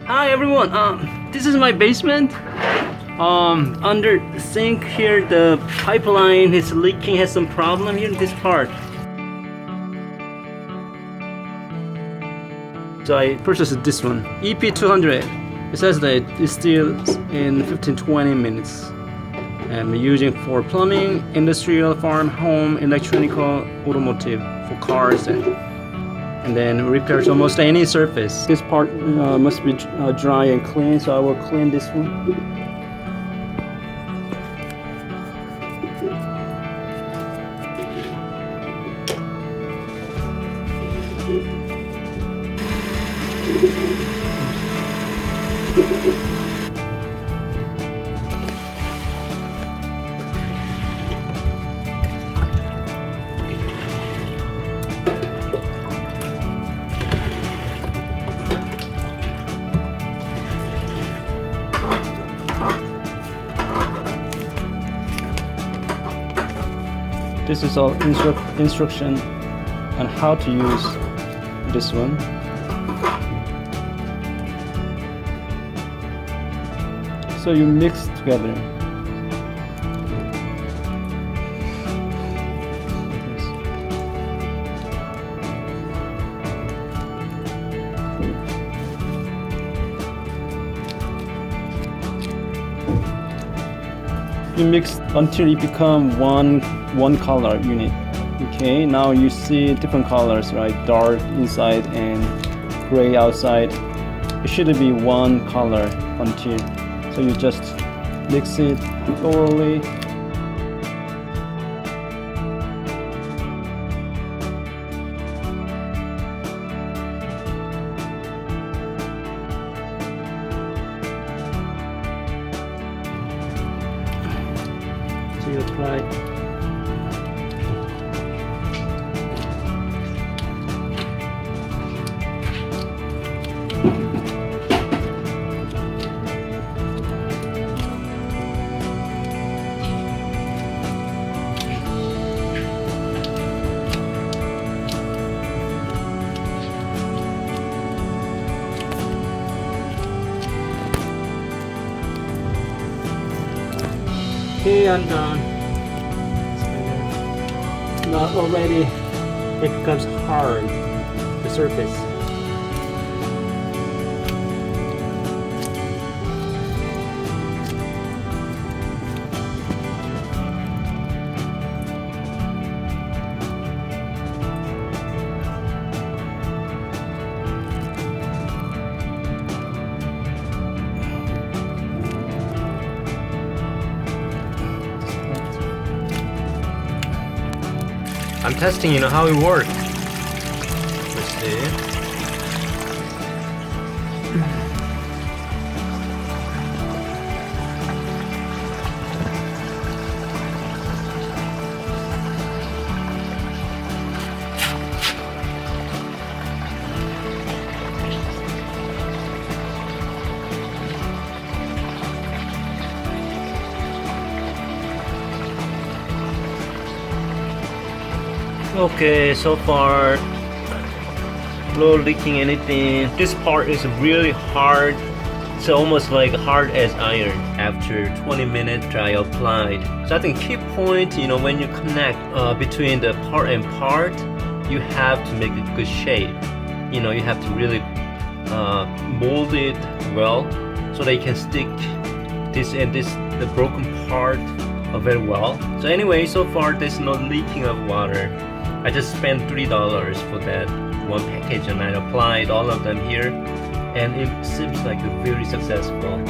Hi everyone. This is my basement. Under the sink here, the pipeline is leaking. Has some problem here in this part. So I purchased this one, EP200. It says that it's still in 15-20 minutes. And we're using for plumbing, industrial, farm, home, electronical, automotive, for cars and then repairs almost any surface. This part must be dry and clean, so I will clean this one. This is all instruction on how to use this one. So you mix together. You mix until it become one color unit. Okay, now you see different colors, right? Dark inside and gray outside. It should be one color until. So you just mix it thoroughly. So you apply. Okay, I'm done. Not already, it becomes hard, the surface. I'm testing, how it works. Let's see. Okay, so far no leaking anything. This part is really hard. It's almost like hard as iron after 20 minutes I applied. So I think key point, when you connect between the part and part, you have to make a good shape. You have to really mold it well so they can stick this and the broken part very well. So anyway, so far there's no leaking of water. I just spent $3 for that one package and I applied all of them here and it seems like very successful.